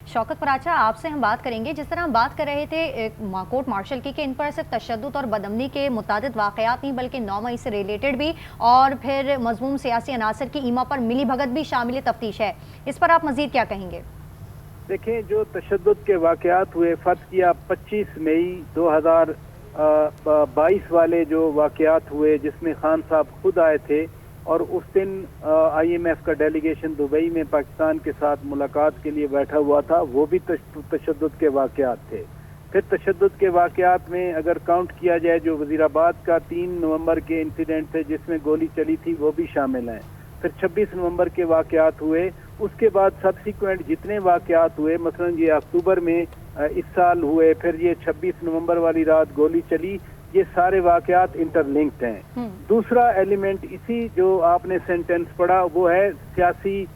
शौकत पराचा, आपसे हम बात करेंगे। जिस तरह हम बात कर रहे थे कोर्ट मार्शल की कि इन पर सिर्फ तशद्दुद और बदअमनी के मुतादिद वाक़यात नहीं बल्कि 9 मई से रिलेटेड भी और फिर मज़मूम सियासी अनासर की ईमा पर मिली भगत भी शामिल तफ्तीश है, इस पर आप मज़ीद क्या कहेंगे? देखें, जो तशद्दुद के वाक़यात हुए फ़त्ह 25 मई 2022 वाले जो वाक़यात हुए जिसमें खान साहब खुद आए थे और उस दिन IMF का डेलीगेशन दुबई में पाकिस्तान के साथ मुलाकात के लिए बैठा हुआ था, वो भी तशद्दुद के वाक़यात थे। फिर तशद्दुद के वाक़यात में अगर काउंट किया जाए जो वज़ीराबाद का 3 नवंबर के इंसिडेंट थे जिसमें गोली चली थी, वो भी शामिल हैं। फिर 26 नवंबर के वाक़यात हुए, उसके बाद सब्सिक्वेंट जितने वाक़यात हुए, मसलन ये अक्टूबर में इस साल हुए, फिर ये 26 नवंबर वाली रात गोली चली, ये सारे वाक़यात इंटरलिंक्ड हैं। दूसरा एलिमेंट इसी जो आपने सेंटेंस पढ़ा वो है सियासी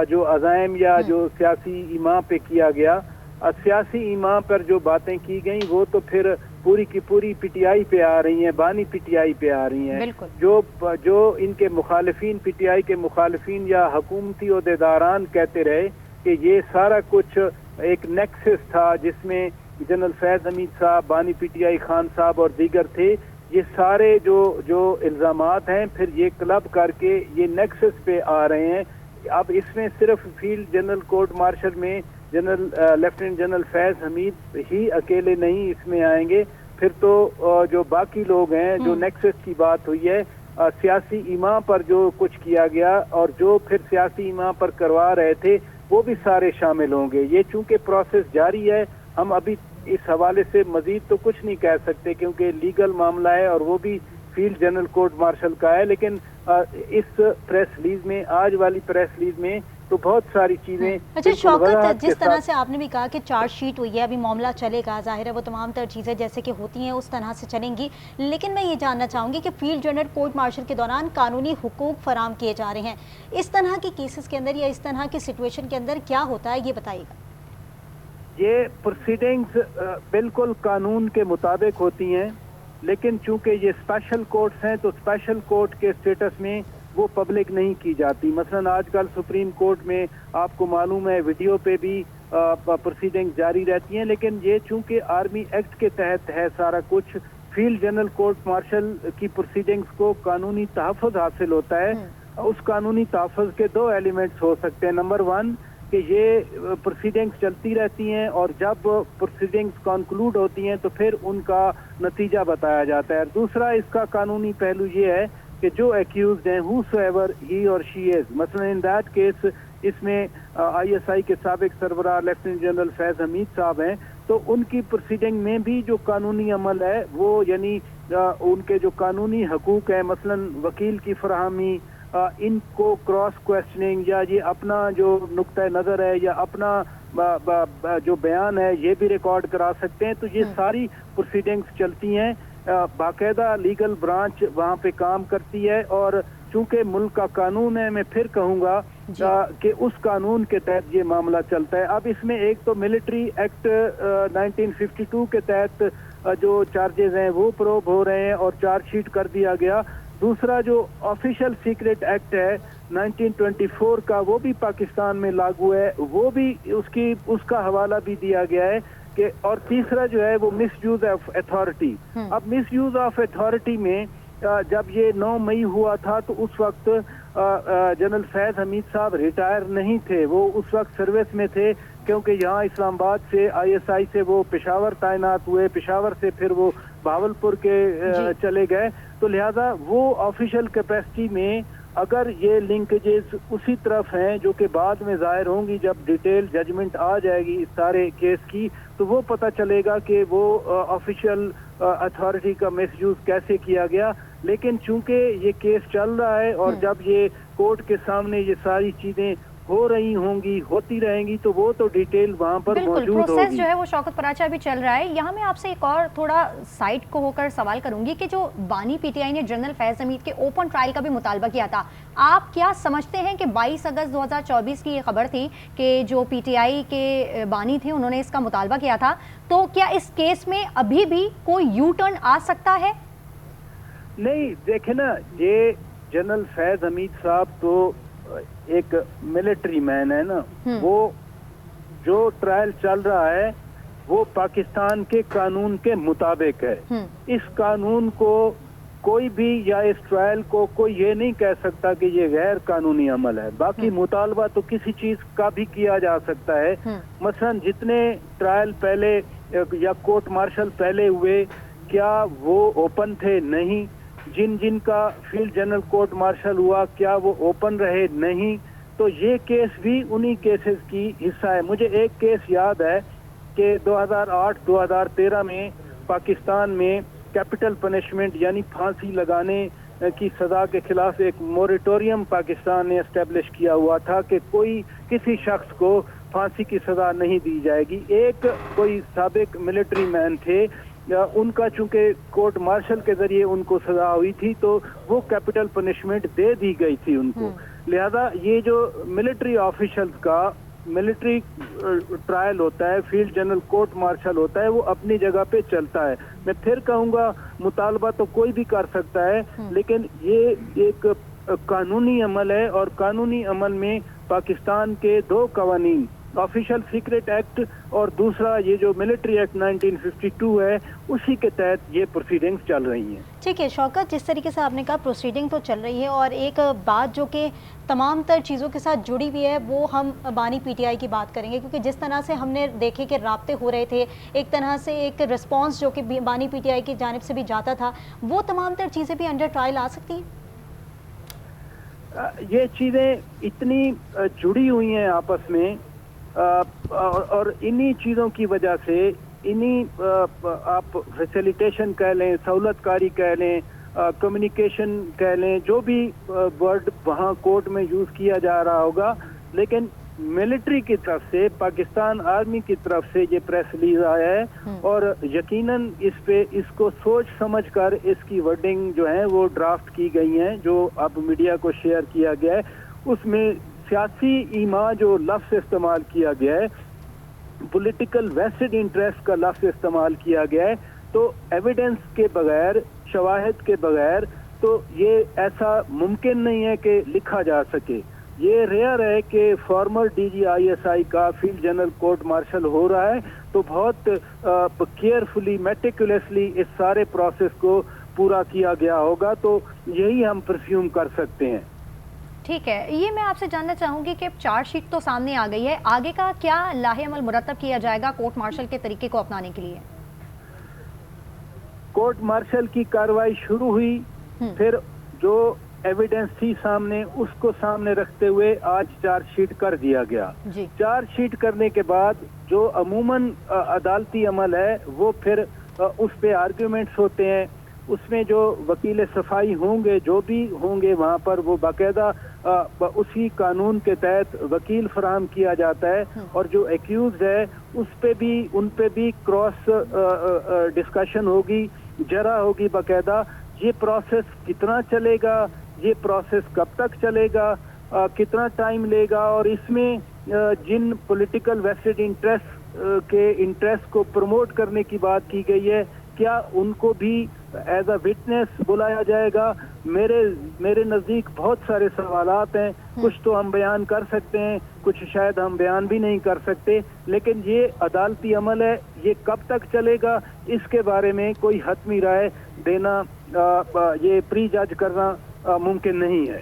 जो अज़ाइम या जो सियासी ईमा पे किया गया। सियासी ईमा पर जो बातें की गई वो तो फिर पूरी की पूरी PTI पे आ रही हैं, बानी PTI पे आ रही हैं। जो इनके मुखालिफिन, PTI के मुखालिफिन या हुकूमती ओहदेदारान कहते रहे कि ये सारा कुछ एक नेक्सस था जिसमें जनरल फैज़ हमीद साहब, बानी PTI खान साहब और दीगर थे, ये सारे जो इल्ज़ामात हैं फिर ये क्लब करके ये नेक्सस पे आ रहे हैं। अब इसमें सिर्फ फील्ड जनरल कोर्ट मार्शल में लेफ्टिनेंट जनरल फैज़ हमीद ही अकेले नहीं इसमें आएंगे, फिर तो जो बाकी लोग हैं, जो नेक्सस की बात हुई है, सियासी ईमा पर जो कुछ किया गया और जो फिर सियासी ईमा पर करवा रहे थे वो भी सारे शामिल होंगे। ये चूंकि प्रोसेस जारी है, हम अभी इस हवाले से मजीद तो कुछ नहीं कह सकते क्योंकि लीगल मामला है और वो भी फील्ड जनरल कोर्ट मार्शल का है। लेकिन इस प्रेस रिलीज में, आज वाली प्रेस रिलीज में तो बहुत सारी चीजें। अच्छा शौकत, जिस तरह से आपने भी कहा कि चार्जशीट हुई है, अभी मामला चलेगा, जाहिर है वो तमाम तर चीज़ें जैसे कि होती हैं उस तरह से चलेंगी, लेकिन मैं ये जानना चाहूँगी कि फील्ड जनरल कोर्ट मार्शल के दौरान कानूनी हुकूक फराम किए जा रहे हैं, इस तरह की केसेस के अंदर या इस तरह की सिचुएशन के अंदर क्या होता है, ये बताइएगा। ये प्रोसीडिंग्स बिल्कुल कानून के मुताबिक होती हैं, लेकिन चूंकि ये स्पेशल कोर्ट्स हैं तो स्पेशल कोर्ट के स्टेटस में वो पब्लिक नहीं की जाती। मसलन आजकल सुप्रीम कोर्ट में आपको मालूम है वीडियो पे भी प्रोसीडिंग जारी रहती हैं, लेकिन ये चूंकि आर्मी एक्ट के तहत है सारा कुछ, फील्ड जनरल कोर्ट मार्शल की प्रोसीडिंग्स को कानूनी तहफ़्फ़ुज़ हासिल होता है। उस कानूनी तहफ़्फ़ुज़ के 2 एलिमेंट्स हो सकते हैं। नंबर 1 कि ये प्रोसीडिंग्स चलती रहती हैं और जब प्रोसीडिंग्स कंक्लूड होती हैं तो फिर उनका नतीजा बताया जाता है। दूसरा इसका कानूनी पहलू ये है कि जो एक्यूज्ड हैं, whosoever he or she is, मसलन इन दैट केस इसमें ISI के साबिक सरबराह लेफ्टिनेंट जनरल फैज़ हमीद साहब हैं, तो उनकी प्रोसीडिंग में भी जो कानूनी अमल है वो यानी उनके जो कानूनी हकूक हैं, मसलन वकील की फराहमी, इनको क्रॉस क्वेश्चनिंग या ये अपना जो नुक्ता नज़र है या अपना जो बयान है ये भी रिकॉर्ड करा सकते हैं। तो ये सारी प्रोसीडिंग्स चलती हैं, बाकायदा लीगल ब्रांच वहाँ पे काम करती है और चूंकि मुल्क का कानून है, मैं फिर कहूँगा कि उस कानून के तहत ये मामला चलता है। अब इसमें एक तो मिलिट्री एक्ट 1952 के तहत जो चार्जेस हैं वो प्रोब हो रहे हैं और चार्जशीट कर दिया गया। दूसरा जो ऑफिशियल सीक्रेट एक्ट है 1924 का, वो भी पाकिस्तान में लागू है, वो भी उसका हवाला भी दिया गया है कि, और तीसरा जो है वो मिसयूज ऑफ अथॉरिटी। अब मिसयूज ऑफ अथॉरिटी में जब ये 9 मई हुआ था तो उस वक्त जनरल फैज़ हमीद साहब रिटायर नहीं थे, वो उस वक्त सर्विस में थे क्योंकि यहाँ इस्लामाबाद से ISI से वो पेशावर तैनात हुए, पेशावर से फिर वो भावलपुर के चले गए। तो लिहाजा वो ऑफिशियल कैपेसिटी में अगर ये लिंकेजेस उसी तरफ हैं जो कि बाद में जाहिर होंगी जब डिटेल जजमेंट आ जाएगी इस सारे केस की, तो वो पता चलेगा कि वो ऑफिशियल अथॉरिटी का मिसयूज कैसे किया गया। लेकिन चूंकि ये केस चल रहा है और जब ये कोर्ट के सामने ये सारी चीजें हो रही होंगी, होती रहेंगी, तो वो तो डिटेल वहाँ पर मौजूद होगी। प्रोसेस जो है वो शौकत पराचा भी चल रहा है। यहाँ मैं आपसे एक और थोड़ा साइड को होकर सवाल करूंगी कि जो बानी PTI ने जनरल फैज़ हमीद के ओपन ट्रायल का भी मुतालबा किया था, आप क्या समझते हैं कि 22 अगस्त 2024 की ये खबर थी कि जो PTI के बानी थे उन्होंने इसका मुतालबा किया था, तो क्या इस केस में अभी भी कोई यू टर्न आ सकता है? नहीं, देखे ना, ये जनरल फैज़ हमीद साहब तो एक मिलिट्री मैन है ना, वो جو ٹرائل چل رہا ہے وہ پاکستان کے قانون کے مطابق ہے. اس قانون کو کوئی بھی یا اس ٹرائل کو کوئی یہ نہیں کہہ سکتا کہ یہ غیر قانونی عمل ہے. باقی مطالبہ تو کسی چیز کا بھی کیا جا سکتا ہے. مثلا جتنے ٹرائل پہلے یا کورٹ مارشل پہلے ہوئے کیا وہ اوپن تھے؟ نہیں. جن کا فیلڈ جنرل کورٹ مارشل ہوا کیا وہ اوپن رہے؟ نہیں. تو یہ کیس بھی انہی کیسز کی حصہ ہے. مجھے ایک کیس یاد ہے کہ 2008-2013 میں پاکستان میں کیپٹل پنشمنٹ یعنی پھانسی لگانے کی سزا کے خلاف ایک موریٹوریم پاکستان نے اسٹیبلش کیا ہوا تھا کہ کسی شخص کو پھانسی کی سزا نہیں دی جائے گی. ایک کوئی سابق ملٹری مین تھے، ان کا چونکہ کورٹ مارشل کے ذریعے ان کو سزا ہوئی تھی تو وہ کیپٹل پنشمنٹ دے دی گئی تھی ان کو. لہذا یہ جو ملٹری آفیشلز کا ملٹری ٹرائل ہوتا ہے، فیلڈ جنرل کورٹ مارشل ہوتا ہے، وہ اپنی جگہ پہ چلتا ہے. میں پھر کہوں گا مطالبہ تو کوئی بھی کر سکتا ہے، لیکن یہ ایک قانونی عمل ہے اور قانونی عمل میں پاکستان کے دو قوانین، آفیشل سیکرٹ ایکٹ اور دوسرا یہ جو ملٹری ایکٹ 1952 ہے، اسی کے تحت یہ پروسیڈنگز چل رہی ہیں. ٹھیک ہے شوکت، جس طریقے سے آپ نے کہا پروسیڈنگ تو چل رہی ہے، اور ایک بات جو کہ تمام تر چیزوں کے ساتھ جڑی ہوئی ہے وہ ہم بانی پی ٹی آئی کی بات کریں گے، کیونکہ جس طرح سے ہم نے دیکھے کہ رابطے ہو رہے تھے، ایک طرح سے ایک رسپانس جو کہ بانی پی ٹی آئی کی جانب سے بھی جاتا تھا، وہ تمام تر چیزیں بھی انڈر ٹرائل آ سکتی ہیں. یہ چیزیں اتنی جڑی ہوئی ہیں آپس میں اور انہی چیزوں کی وجہ سے آپ فیسیلیٹیشن کہہ لیں، سہولت کاری کہہ لیں، کمیونیکیشن کہہ لیں، جو بھی ورڈ وہاں کورٹ میں یوز کیا جا رہا ہوگا، لیکن ملٹری کی طرف سے، پاکستان آرمی کی طرف سے یہ پریس ریلیز آیا ہے اور یقیناً اس کو سوچ سمجھ کر اس کی ورڈنگ جو ہیں وہ ڈرافٹ کی گئی ہیں، جو اب میڈیا کو شیئر کیا گیا ہے. اس میں سیاسی ایما جو لفظ استعمال کیا گیا ہے، پولیٹیکل ویسٹڈ انٹرسٹ کا لفظ استعمال کیا گیا ہے، تو ایویڈنس کے بغیر، شواہد کے بغیر تو یہ ایسا ممکن نہیں ہے کہ لکھا جا سکے. یہ ریئر ہے کہ former D G I S I کا فیلڈ جنرل کورٹ مارشل ہو رہا ہے تو بہت کیئرفلی، میٹیکولیسلی اس سارے پروسیس کو پورا کیا گیا ہوگا، تو یہی ہم پرسیوم کر سکتے ہیں. ٹھیک ہے، یہ میں آپ سے جاننا چاہوں گی کہ چارج شیٹ تو سامنے آ گئی ہے، آگے کا کیا لاہ عمل مرتب کیا جائے گا کورٹ مارشل کے طریقے کو اپنانے کے لیے؟ کورٹ مارشل کی کارروائی شروع ہوئی، پھر جو ایویڈنس تھی سامنے اس کو سامنے رکھتے ہوئے آج چارج شیٹ کر دیا گیا. چارج شیٹ کرنے کے بعد جو عموماً عدالتی عمل ہے وہ پھر اس پہ آرگیومنٹس ہوتے ہیں. اس میں جو وکیل صفائی ہوں گے، جو بھی ہوں گے وہاں پر، وہ باقاعدہ اسی قانون کے تحت وکیل فراہم کیا جاتا ہے اور جو ایکیوز ہے ان پہ بھی کراس ڈسکشن ہوگی، جرا ہوگی باقاعدہ. یہ پروسیس کتنا چلے گا، یہ پروسیس کب تک چلے گا، کتنا ٹائم لے گا، اور اس میں جن پولیٹیکل ویسٹڈ انٹرسٹ کو پروموٹ کرنے کی بات کی گئی ہے، کیا ان کو بھی ایز اے وٹنس بلایا جائے گا؟ میرے نزدیک بہت سارے سوالات ہیں، کچھ تو ہم بیان کر سکتے ہیں، کچھ شاید ہم بیان بھی نہیں کر سکتے، لیکن یہ عدالتی عمل ہے، یہ کب تک چلے گا اس کے بارے میں کوئی حتمی رائے دینا، یہ پری جج کرنا ممکن نہیں ہے.